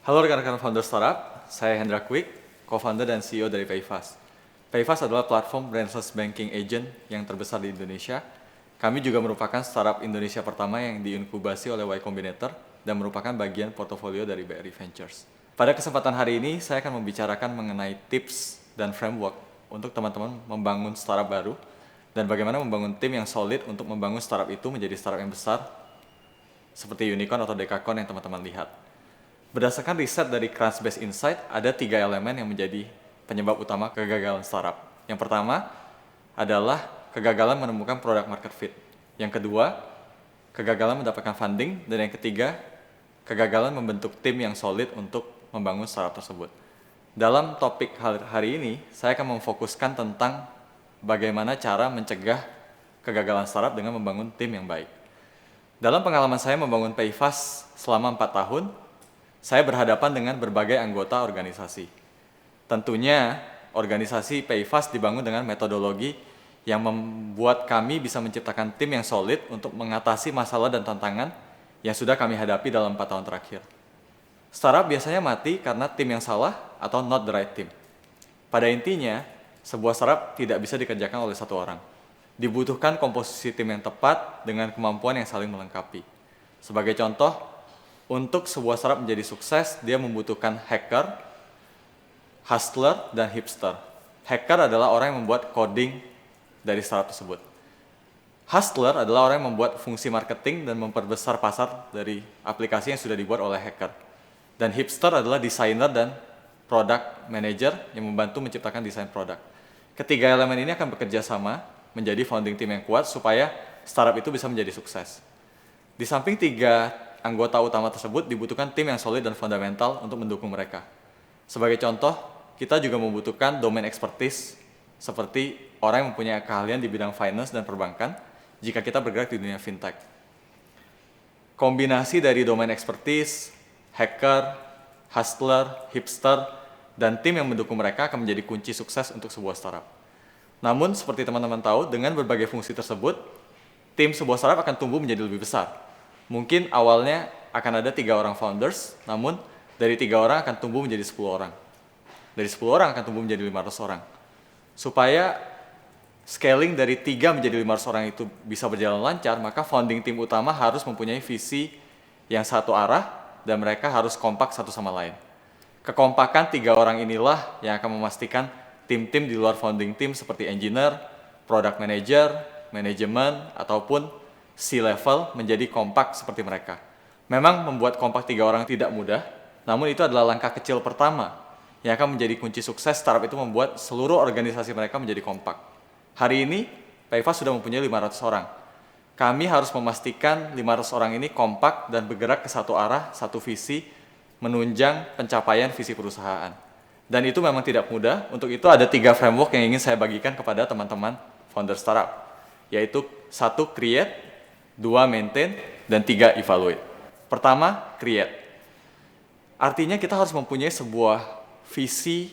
Halo rekan-rekan founder startup, saya Hendra Quick, co-founder dan CEO dari Payfast. Payfast adalah platform branchless banking agent yang terbesar di Indonesia. Kami juga merupakan startup Indonesia pertama yang diinkubasi oleh Y Combinator dan merupakan bagian portofolio dari BRI Ventures. Pada kesempatan hari ini, saya akan membicarakan mengenai tips dan framework untuk teman-teman membangun startup baru dan bagaimana membangun tim yang solid untuk membangun startup itu menjadi startup yang besar seperti unicorn atau dekakorn yang teman-teman lihat. Berdasarkan riset dari Crunchbase Insight, ada 3 elemen yang menjadi penyebab utama kegagalan startup. Yang pertama adalah kegagalan menemukan product market fit. Yang kedua, kegagalan mendapatkan funding. Dan yang ketiga, kegagalan membentuk tim yang solid untuk membangun startup tersebut. Dalam topik hari ini, saya akan memfokuskan tentang bagaimana cara mencegah kegagalan startup dengan membangun tim yang baik. Dalam pengalaman saya membangun Payfast selama 4 tahun, saya berhadapan dengan berbagai anggota organisasi. Tentunya, organisasi Payfast dibangun dengan metodologi yang membuat kami bisa menciptakan tim yang solid untuk mengatasi masalah dan tantangan yang sudah kami hadapi dalam 4 tahun terakhir. Startup biasanya mati karena tim yang salah atau not the right team. Pada intinya, sebuah startup tidak bisa dikerjakan oleh satu orang. Dibutuhkan komposisi tim yang tepat dengan kemampuan yang saling melengkapi. Sebagai contoh, untuk sebuah startup menjadi sukses, dia membutuhkan hacker, hustler, dan hipster. Hacker adalah orang yang membuat coding dari startup tersebut. Hustler adalah orang yang membuat fungsi marketing dan memperbesar pasar dari aplikasi yang sudah dibuat oleh hacker. Dan hipster adalah desainer dan product manager yang membantu menciptakan desain produk. Ketiga elemen ini akan bekerja sama menjadi founding team yang kuat supaya startup itu bisa menjadi sukses. Di samping 3 anggota utama tersebut dibutuhkan tim yang solid dan fundamental untuk mendukung mereka. Sebagai contoh, kita juga membutuhkan domain expertise seperti orang yang mempunyai keahlian di bidang finance dan perbankan jika kita bergerak di dunia fintech. Kombinasi dari domain expertise, hacker, hustler, hipster, dan tim yang mendukung mereka akan menjadi kunci sukses untuk sebuah startup. Namun, seperti teman-teman tahu, dengan berbagai fungsi tersebut, tim sebuah startup akan tumbuh menjadi lebih besar. Mungkin awalnya akan ada 3 orang founders, namun dari 3 orang akan tumbuh menjadi 10 orang. Dari 10 orang akan tumbuh menjadi 500 orang. Supaya scaling dari 3 menjadi 500 orang itu bisa berjalan lancar, maka founding tim utama harus mempunyai visi yang satu arah dan mereka harus kompak satu sama lain. Kekompakan 3 orang inilah yang akan memastikan tim-tim di luar founding team seperti engineer, product manager, manajemen, ataupun C-level menjadi kompak seperti mereka. Memang membuat kompak 3 orang tidak mudah, namun itu adalah langkah kecil pertama yang akan menjadi kunci sukses startup itu membuat seluruh organisasi mereka menjadi kompak. Hari ini, Payfast sudah mempunyai 500 orang. Kami harus memastikan 500 orang ini kompak dan bergerak ke satu arah, satu visi, menunjang pencapaian visi perusahaan. Dan itu memang tidak mudah. Untuk itu ada 3 framework yang ingin saya bagikan kepada teman-teman founder startup, yaitu 1. Create, 2. Maintain, dan 3. Evaluate. Pertama, create. Artinya kita harus mempunyai sebuah visi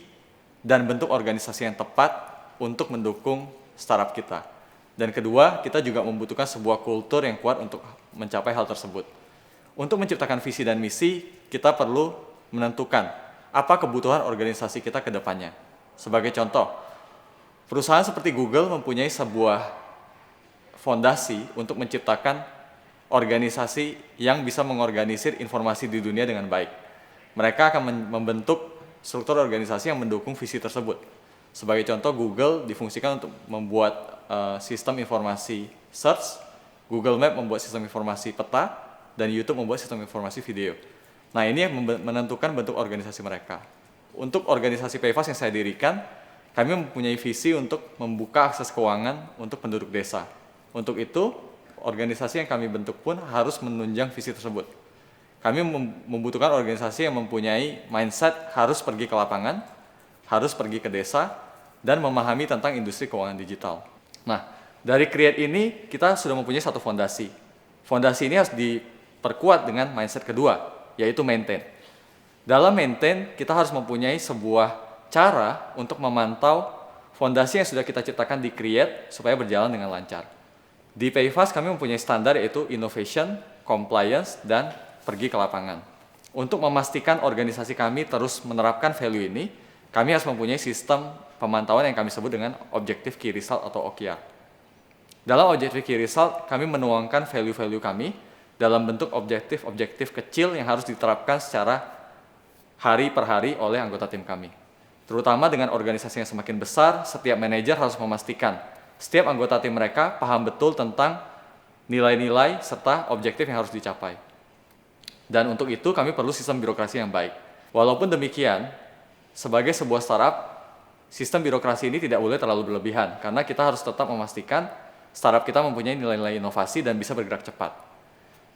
dan bentuk organisasi yang tepat untuk mendukung startup kita. Dan kedua, kita juga membutuhkan sebuah kultur yang kuat untuk mencapai hal tersebut. Untuk menciptakan visi dan misi, kita perlu menentukan apa kebutuhan organisasi kita ke depannya. Sebagai contoh, perusahaan seperti Google mempunyai sebuah fondasi untuk menciptakan organisasi yang bisa mengorganisir informasi di dunia dengan baik. Mereka akan membentuk struktur organisasi yang mendukung visi tersebut. Sebagai contoh, Google difungsikan untuk membuat sistem informasi search, Google Map membuat sistem informasi peta, dan YouTube membuat sistem informasi video. Nah, ini yang menentukan bentuk organisasi mereka. Untuk organisasi Payfast yang saya dirikan, kami mempunyai visi untuk membuka akses keuangan untuk penduduk desa. Untuk itu, organisasi yang kami bentuk pun harus menunjang visi tersebut. Kami membutuhkan organisasi yang mempunyai mindset harus pergi ke lapangan, harus pergi ke desa, dan memahami tentang industri keuangan digital. Nah, dari Create ini kita sudah mempunyai satu fondasi. Fondasi ini harus diperkuat dengan mindset kedua, yaitu Maintain. Dalam Maintain, kita harus mempunyai sebuah cara untuk memantau fondasi yang sudah kita ciptakan di Create supaya berjalan dengan lancar. Di Payfast kami mempunyai standar yaitu innovation, compliance, dan pergi ke lapangan. Untuk memastikan organisasi kami terus menerapkan value ini, kami harus mempunyai sistem pemantauan yang kami sebut dengan Objective Key Result atau OKR. Dalam Objective Key Result, kami menuangkan value-value kami dalam bentuk objektif-objektif kecil yang harus diterapkan secara hari per hari oleh anggota tim kami. Terutama dengan organisasi yang semakin besar, setiap manajer harus memastikan setiap anggota tim mereka paham betul tentang nilai-nilai serta objektif yang harus dicapai. Dan untuk itu kami perlu sistem birokrasi yang baik. Walaupun demikian, sebagai sebuah startup, sistem birokrasi ini tidak boleh terlalu berlebihan karena kita harus tetap memastikan startup kita mempunyai nilai-nilai inovasi dan bisa bergerak cepat.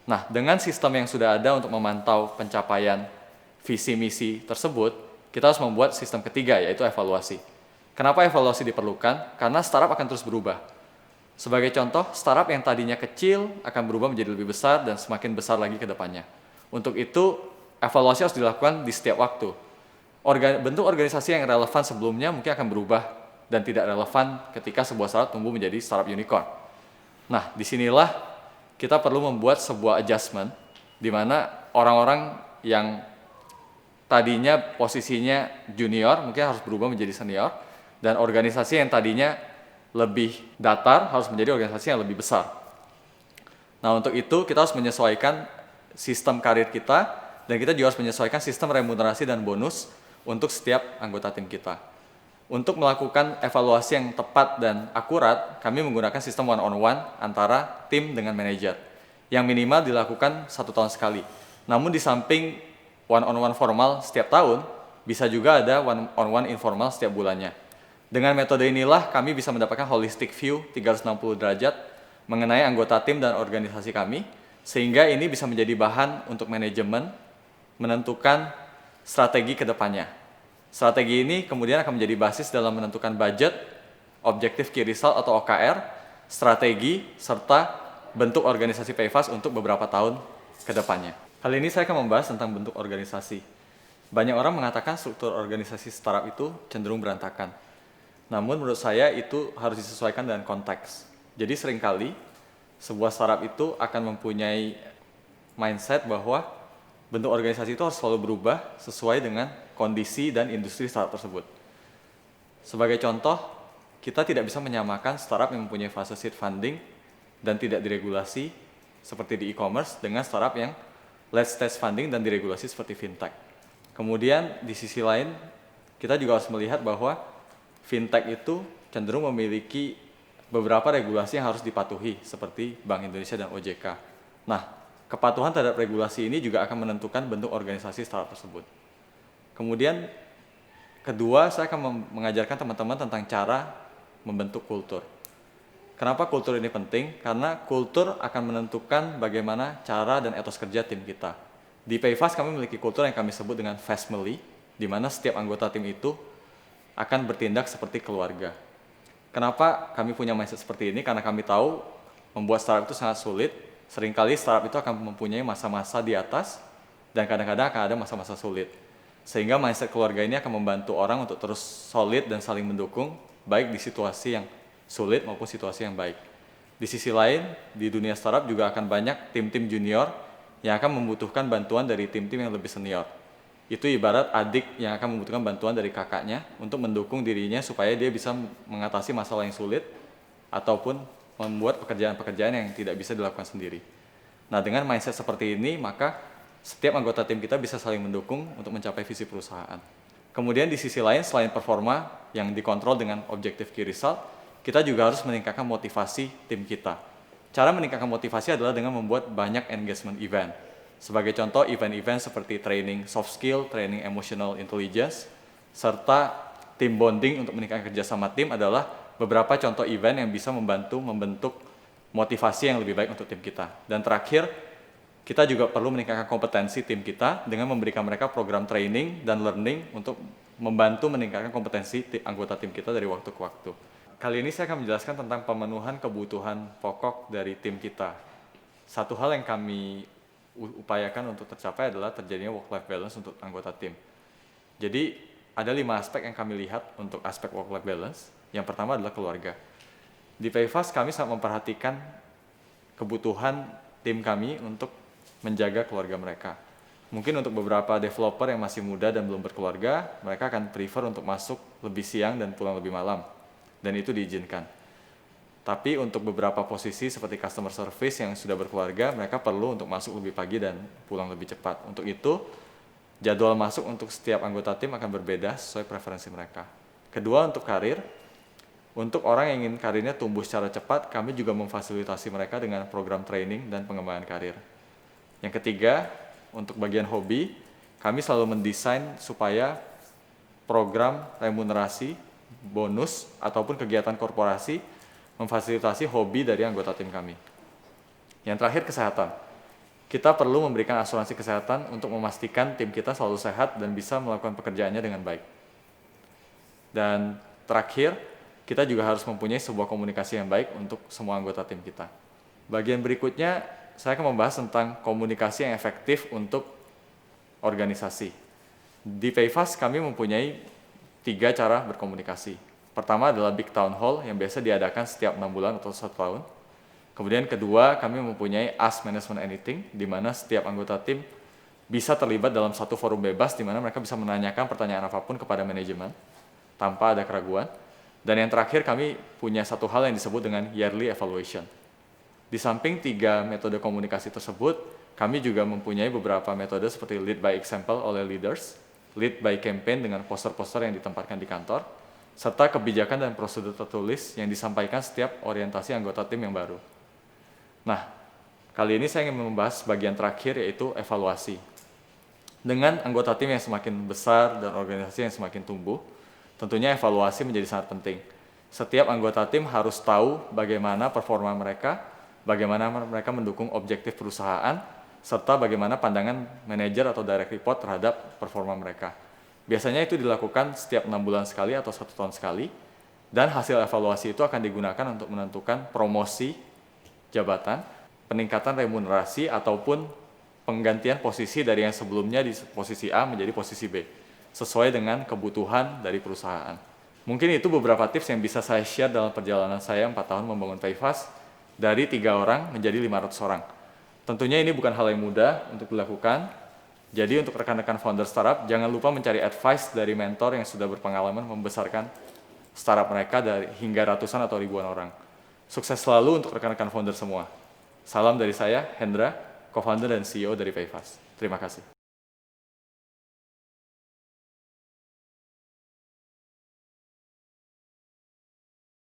Nah, dengan sistem yang sudah ada untuk memantau pencapaian visi misi tersebut, kita harus membuat sistem ketiga, yaitu evaluasi. Kenapa evaluasi diperlukan? Karena startup akan terus berubah. Sebagai contoh, startup yang tadinya kecil akan berubah menjadi lebih besar dan semakin besar lagi ke depannya. Untuk itu, evaluasi harus dilakukan di setiap waktu. Bentuk organisasi yang relevan sebelumnya mungkin akan berubah dan tidak relevan ketika sebuah startup tumbuh menjadi startup unicorn. Nah, disinilah kita perlu membuat sebuah adjustment di mana orang-orang yang tadinya posisinya junior mungkin harus berubah menjadi senior, dan organisasi yang tadinya lebih datar harus menjadi organisasi yang lebih besar. Nah, untuk itu kita harus menyesuaikan sistem karir kita, dan kita juga harus menyesuaikan sistem remunerasi dan bonus untuk setiap anggota tim kita. Untuk melakukan evaluasi yang tepat dan akurat, kami menggunakan sistem one-on-one antara tim dengan manajer, yang minimal dilakukan 1 tahun sekali. Namun di samping one-on-one formal setiap tahun, bisa juga ada one-on-one informal setiap bulannya. Dengan metode inilah kami bisa mendapatkan holistic view 360 derajat mengenai anggota tim dan organisasi kami, sehingga ini bisa menjadi bahan untuk manajemen menentukan strategi ke depannya. Strategi ini kemudian akan menjadi basis dalam menentukan budget, Objective Key Result atau OKR, strategi, serta bentuk organisasi PayFast untuk beberapa tahun ke depannya. Kali ini saya akan membahas tentang bentuk organisasi. Banyak orang mengatakan struktur organisasi startup itu cenderung berantakan. Namun menurut saya itu harus disesuaikan dengan konteks. Jadi seringkali sebuah startup itu akan mempunyai mindset bahwa bentuk organisasi itu harus selalu berubah sesuai dengan kondisi dan industri startup tersebut. Sebagai contoh, kita tidak bisa menyamakan startup yang mempunyai fase seed funding dan tidak diregulasi seperti di e-commerce dengan startup yang late stage funding dan diregulasi seperti fintech. Kemudian di sisi lain, kita juga harus melihat bahwa fintech itu cenderung memiliki beberapa regulasi yang harus dipatuhi seperti Bank Indonesia dan OJK. Nah, kepatuhan terhadap regulasi ini juga akan menentukan bentuk organisasi startup tersebut. Kemudian kedua, saya akan mengajarkan teman-teman tentang cara membentuk kultur. Kenapa kultur ini penting? Karena kultur akan menentukan bagaimana cara dan etos kerja tim kita. Di PayFast kami memiliki kultur yang kami sebut dengan Family, di mana setiap anggota tim itu akan bertindak seperti keluarga. Kenapa kami punya mindset seperti ini? Karena kami tahu membuat startup itu sangat sulit. Seringkali startup itu akan mempunyai masa-masa di atas dan kadang-kadang akan ada masa-masa sulit. Sehingga mindset keluarga ini akan membantu orang untuk terus solid dan saling mendukung, baik di situasi yang sulit maupun situasi yang baik. Di sisi lain, di dunia startup juga akan banyak tim-tim junior yang akan membutuhkan bantuan dari tim-tim yang lebih senior. Itu ibarat adik yang akan membutuhkan bantuan dari kakaknya untuk mendukung dirinya supaya dia bisa mengatasi masalah yang sulit ataupun membuat pekerjaan-pekerjaan yang tidak bisa dilakukan sendiri. Nah, dengan mindset seperti ini, maka setiap anggota tim kita bisa saling mendukung untuk mencapai visi perusahaan. Kemudian di sisi lain, selain performa yang dikontrol dengan Objective Key Result, kita juga harus meningkatkan motivasi tim kita. Cara meningkatkan motivasi adalah dengan membuat banyak engagement event. Sebagai contoh, event-event seperti training soft skill, training emotional intelligence, serta team bonding untuk meningkatkan kerjasama tim adalah beberapa contoh event yang bisa membantu membentuk motivasi yang lebih baik untuk tim kita. Dan terakhir, kita juga perlu meningkatkan kompetensi tim kita dengan memberikan mereka program training dan learning untuk membantu meningkatkan kompetensi anggota tim kita dari waktu ke waktu. Kali ini saya akan menjelaskan tentang pemenuhan kebutuhan pokok dari tim kita. Satu hal yang kami upayakan untuk tercapai adalah terjadinya work-life balance untuk anggota tim. Jadi ada 5 aspek yang kami lihat untuk aspek work-life balance. Yang pertama adalah keluarga. Di PayFast kami sangat memperhatikan kebutuhan tim kami untuk menjaga keluarga mereka. Mungkin untuk beberapa developer yang masih muda dan belum berkeluarga, mereka akan prefer untuk masuk lebih siang dan pulang lebih malam. Dan itu diizinkan. Tapi untuk beberapa posisi seperti customer service yang sudah berkeluarga, mereka perlu untuk masuk lebih pagi dan pulang lebih cepat. Untuk itu, jadwal masuk untuk setiap anggota tim akan berbeda sesuai preferensi mereka. Kedua, untuk karir. Untuk orang yang ingin karirnya tumbuh secara cepat, kami juga memfasilitasi mereka dengan program training dan pengembangan karir. Yang ketiga, untuk bagian hobi, kami selalu mendesain supaya program remunerasi, bonus, ataupun kegiatan korporasi memfasilitasi hobi dari anggota tim kami. Yang terakhir, kesehatan. Kita perlu memberikan asuransi kesehatan untuk memastikan tim kita selalu sehat dan bisa melakukan pekerjaannya dengan baik. Dan terakhir, kita juga harus mempunyai sebuah komunikasi yang baik untuk semua anggota tim kita. Bagian berikutnya, saya akan membahas tentang komunikasi yang efektif untuk organisasi. Di Payfast kami mempunyai 3 cara berkomunikasi. Pertama adalah Big Town Hall yang biasa diadakan setiap 6 bulan atau 1 tahun. Kemudian kedua, kami mempunyai Ask Management Anything, di mana setiap anggota tim bisa terlibat dalam satu forum bebas di mana mereka bisa menanyakan pertanyaan apapun kepada manajemen tanpa ada keraguan. Dan yang terakhir, kami punya satu hal yang disebut dengan Yearly Evaluation. Di samping 3 metode komunikasi tersebut, kami juga mempunyai beberapa metode seperti lead by example oleh leaders, lead by campaign dengan poster-poster yang ditempatkan di kantor, serta kebijakan dan prosedur tertulis yang disampaikan setiap orientasi anggota tim yang baru. Nah, kali ini saya ingin membahas bagian terakhir, yaitu evaluasi. Dengan anggota tim yang semakin besar dan organisasi yang semakin tumbuh, tentunya evaluasi menjadi sangat penting. Setiap anggota tim harus tahu bagaimana performa mereka, bagaimana mereka mendukung objektif perusahaan, serta bagaimana pandangan manajer atau direct report terhadap performa mereka. Biasanya itu dilakukan setiap 6 bulan sekali atau 1 tahun sekali, dan hasil evaluasi itu akan digunakan untuk menentukan promosi jabatan, peningkatan remunerasi, ataupun penggantian posisi dari yang sebelumnya di posisi A menjadi posisi B, sesuai dengan kebutuhan dari perusahaan. Mungkin itu beberapa tips yang bisa saya share dalam perjalanan saya 4 tahun membangun Payfast, dari 3 orang menjadi 500 orang. Tentunya ini bukan hal yang mudah untuk dilakukan. Jadi untuk rekan-rekan founder startup, jangan lupa mencari advice dari mentor yang sudah berpengalaman membesarkan startup mereka dari hingga ratusan atau ribuan orang. Sukses selalu untuk rekan-rekan founder semua. Salam dari saya, Hendra, co-founder dan CEO dari Payfast. Terima kasih.